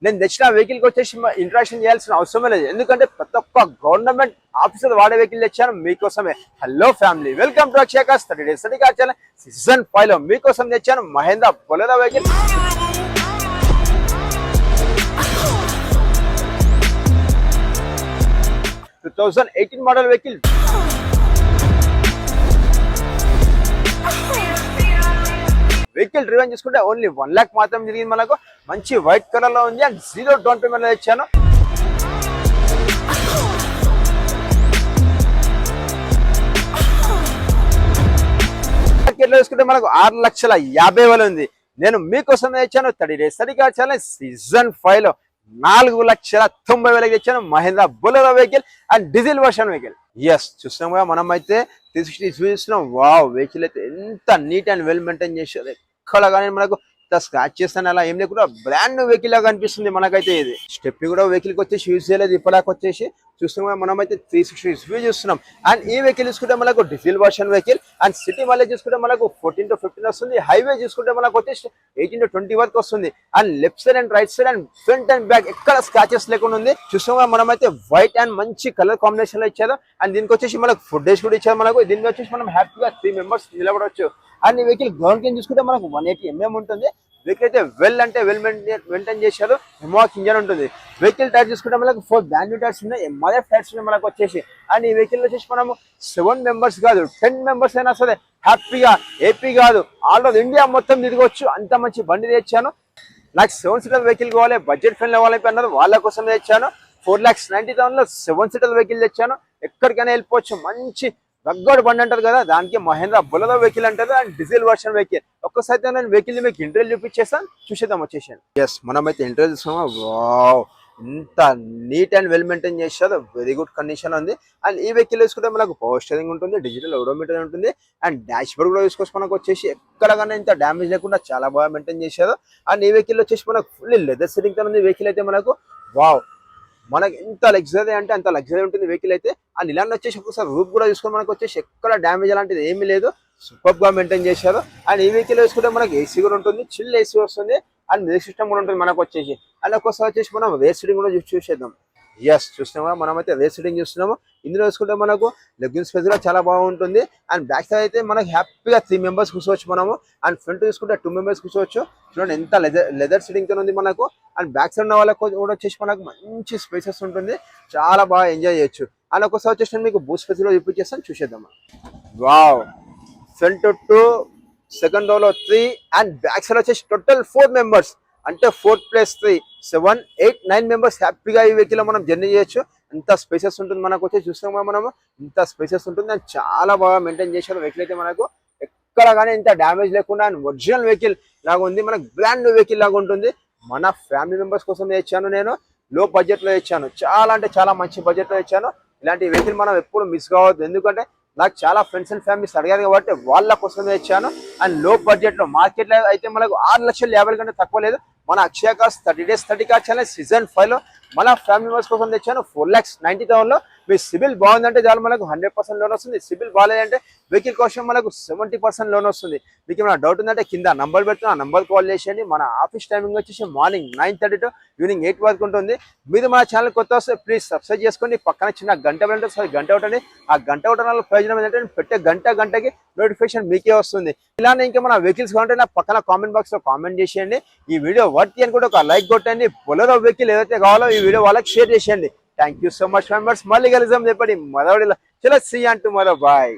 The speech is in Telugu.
నేను తెచ్చిన వెహికల్కి వచ్చేసి ఇంట్రాక్షన్ చేయాల్సిన అవసరమే లేదు, ఎందుకంటే ప్రతి ఒక్క గవర్నమెంట్ ఆఫీసర్ వాడే వెహికల్ తెచ్చాను మీకోసమే. హలో ఫ్యామిలీ, వెల్కమ్ టు అక్షయకాస్ 30 Days study car channel. Season 5 లో మీకోసం తెచ్చాను Mahindra Bolero vehicle. 2018 model vehicle. Vehicle driven చూసుకుంటే ఓన్లీ 1 lakh మాత్రం జరిగింది. మనకు మంచి వైట్ కలర్ లో ఉంది అండ్ 0 డౌన్ పేమెంట్ లో ఇచ్చాను. మార్కెట్ లో చూసుకుంటే మనకు 6,50,000 ఉంది. నేను మీకోసం ఇచ్చాను 30 Days study car channel season 5 లో 4,90,000 ఇచ్చాను Mahindra Bolero vehicle and diesel version vehicle. Yes, చూస్తున్నాం కదా మనం అయితే 360 చూస్తున్నాం. వావ్, వెహికల్ అయితే ఎంత నీట్ అండ్ వెల్ మెయింటైన్ చేసేది. ఎక్కడ కానీ మనకు స్క్రాచ్ చేస్తాను అలా ఏం లేకుండా బ్రాండ్ న్యూ వెహికల్ లాగా అనిపిస్తుంది మనకైతే. ఇది స్టెప్ కూడా వెహికల్ కి వచ్చేసి యూజ్ చేయలేదు ఇప్పటిదాకా వచ్చేసి. చూస్తున్నాం మనం అయితే 360 వ్యూ చూస్తున్నాం. అండ్ ఈ వెహికల్ చూసుకుంటే మనకు diesel version vehicle and city mileage చూసుకుంటే మనకు 14 to 15 వస్తుంది. హైవే చూసుకుంటే మనకు వచ్చేసి 18 to 20 వరకు వస్తుంది. And left side and right side and front and back ఎక్కడ స్క్రాచెస్ లేకుండా ఉంది. చూస్తున్నాం మనం అయితే వైట్ అండ్ మంచి కలర్ కాంబినేషన్ లో ఇచ్చారు. అండ్ దీనికి వచ్చేసి మనకు ఫుటేజ్ కూడా ఇచ్చారు. మనకు దీనికి వచ్చేసి మనం హ్యాపీగా 3 members నిలబడవచ్చు. అండ్ ఈ వెహికల్ గ్రౌండ్ కింద చూసుకుంటే మనకు 180 mm ఉంటుంది. వెహికల్ అయితే వెల్ మెయింటైన్ చేశారు. ఎమాక్ ఇంజన్ ఉంటుంది. వెహికల్ టైర్ చూసుకుంటే మనకు 4 బ్రాండ్ న్యూ టైర్స్ ఉన్నాయి. MRF టైర్స్ ఉన్నాయి మనకు వచ్చేసి. అండ్ ఈ వెహికల్ వచ్చేసి మనము 7 members కాదు 10 members అయినా సరే హ్యాపీగా ఏపీ కాదు ఆల్ ఓవర్ ఇండియా మొత్తం తిరగవచ్చు. అంత మంచి బండి తెచ్చాను. నాకు 7 seater వెహికల్ కావాలి, బడ్జెట్ ఫ్రెండ్లీ వాళ్ళకి అన్నారు, వాళ్ళ కోసం తెచ్చాను. 4,90,000 లో 7 seater వెహికల్ తెచ్చాను. ఎక్కడికైనా వెళ్ళిపోవచ్చు. మంచి రగ్గడ్ బండి అంటారు కదా, దానికి మహేంద్ర బొలెరో వెహికల్ అంటారు అండ్ డీజిల్ వర్షన్ వెహికల్. ఒక్కసారి నేను వెహికల్ మీకు ఇంటర్వ్యూ చూపించేస్తాను, చూసేద్దాం వచ్చేసాను. ఎస్, మనమైతే ఇంటర్వ్యూ చూస్తామా. వావ్, ఇంత నీట్ అండ్ వెల్ మెయింటైన్ చేశారు. వెరీ గుడ్ కండిషన్ ఉంది. అండ్ ఈ వెహికల్ వేసుకుంటే మనకు పవర్ స్టీరింగ్ ఉంటుంది, డిజిటల్ ఓడోమీటర్ ఉంటుంది అండ్ డాష్ బోర్డ్ కూడా చూసుకోవచ్చు. మనకు వచ్చేసి ఎక్కడగానే ఇంత డ్యామేజ్ లేకుండా చాలా బాగా మెయింటైన్ చేశారు. అండ్ ఈ వెహికల్ వచ్చేసి మనకు ఫుల్లీ లెదర్ సీటింగ్ తో ఉంది వెహికల్ అయితే మనకు. వావ్, మనకి ఎంత లగ్జరీ అంటే అంత లగ్జరీ ఉంటుంది వెహికల్ అయితే. అండ్ ఇలాంటి వచ్చేసి ఒకసారి రూప్ కూడా చూసుకొని మనకు వచ్చేసి ఎక్కడ డ్యామేజ్ అలాంటిది ఏమీ లేదు. సూపర్ గా మెయింటైన్ చేశారు. అండ్ ఈ వెహికల్ వేసుకుంటే మనకి ఏసీ కూడా ఉంటుంది, చిల్ ఏసీ వస్తుంది అండ్ మ్యూజిక్ సిస్టమ్ కూడా ఉంటుంది మనకు వచ్చేసి. అండ్ ఒక్కసారి వచ్చేసి మనం రేస్ సీటింగ్ కూడా చూసేద్దాం. ఎస్, చూస్తున్నామా మనమైతే రేస్ సీటింగ్ చూస్తున్నాము. ఇందులో వేసుకుంటే మనకు లెగ్గిన్ స్పేస్ కూడా చాలా బాగుంటుంది. అండ్ బ్యాక్ సైడ్ అయితే మనకి హ్యాపీగా 3 members కూర్చోవచ్చు మనము. అండ్ ఫ్రంట్ చూసుకుంటే 2 members కూర్చోవచ్చు. చూడండి ఎంత లెదర్ సీటింగ్ తో ఉంది మనకు. అండ్ బ్యాక్ సైడ్ ఉన్న వాళ్ళకి కూడా వచ్చేసి మనకు మంచి స్పేసెస్ ఉంటుంది, చాలా బాగా ఎంజాయ్ చేయొచ్చు. అండ్ ఒకసారి వచ్చేసి మీకు బూట్ స్పేస్ లో చూపించేస్తాను, చూసేద్దాం. వావ్, ఫ్రంట్ 2, సెకండ్ రోలో 3 అండ్ బ్యాక్ సైడ్ వచ్చేసి టోటల్ 4 members అంటే 4 + 3 7 8 9 members హ్యాపీగా ఈ వెహికల్ మనం జర్నీ చేయొచ్చు. ఇంత స్పేసెస్ ఉంటుంది మనకు వచ్చేసి. చూస్తాం మనము ఇంత స్పేసెస్ ఉంటుంది అండ్ చాలా బాగా మెయింటైన్ చేశారు వెహికల్ అయితే మనకు. ఎక్కడ కానీ ఇంత డ్యామేజ్ లేకుండా అండ్ ఒరిజినల్ వెహికల్ లాగా ఉంది. మనకు బ్రాండ్ న్యూ వెహికల్ లాగా ఉంటుంది. మన ఫ్యామిలీ మెంబర్స్ కోసం తెచ్చాను, నేను లో బడ్జెట్ లో తెచ్చాను. చాలా అంటే చాలా మంచి బడ్జెట్ లో తెచ్చాను. ఇలాంటి వెహికల్ మనం ఎప్పుడు మిస్ కావద్దు, ఎందుకంటే నాకు చాలా ఫ్రెండ్స్ అండ్ ఫ్యామిలీస్ అడిగారు కాబట్టి వాళ్ళ కోసం తెచ్చాను. అండ్ లో బడ్జెట్ లో మార్కెట్ లో అయితే మనకు 6,50,000 కంటే తక్కువ లేదు. మన అక్షయకాస్ 30 Days study car channel season 5 లో మన ఫ్యామిలీ మెంబర్స్ కోసం తెచ్చాను 4,90,000 లో. మీ సిబిల్ బాగుందంటే చాలు మనకు 100% లోన్ వస్తుంది. సిబిల్ బాగాలేదంటే వెహికల్ కోసం మనకు 70% లోన్ వస్తుంది. మీకు ఏమైనా డౌట్ ఉందంటే కింద నంబర్ పెడుతున్నా, ఆ నంబర్ కాల్ చేసేయండి. మన ఆఫీస్ టైమింగ్ వచ్చేసి మార్నింగ్ 9:30 to ఈవినింగ్ 8 వరకు ఉంటుంది. మీరు మన ఛానల్ కొత్త వస్తే ప్లీజ్ సబ్స్క్రైబ్ చేసుకోండి. పక్కన చిన్న గంట వెళ్ళండి, సారీ గంట ఒకటండి. ఆ గంట ఒకటి వల్ల ప్రయోజనం ఏంటంటే పెట్టే గంటకి నోటిఫికేషన్ మీకే వస్తుంది. ఇలానే ఇంకా మన వెహికల్స్ కావాలంటే నా పక్కన కామెంట్ బాక్స్ లో కామెంట్ చేసేయండి. ఈ వీడియో వర్త్ అనుకుంటే ఒక లైక్ కొట్టండి. బొలెరో వెహికల్ ఏదైతే కావాలో ఈ వీడియో వాళ్ళకి షేర్ చేసేయండి. Thank you so much members. మళ్ళీ కలుద్దాం రేపటి మరో వీడియోలో. చలో, సీ యూ టుమారో. బాయ్.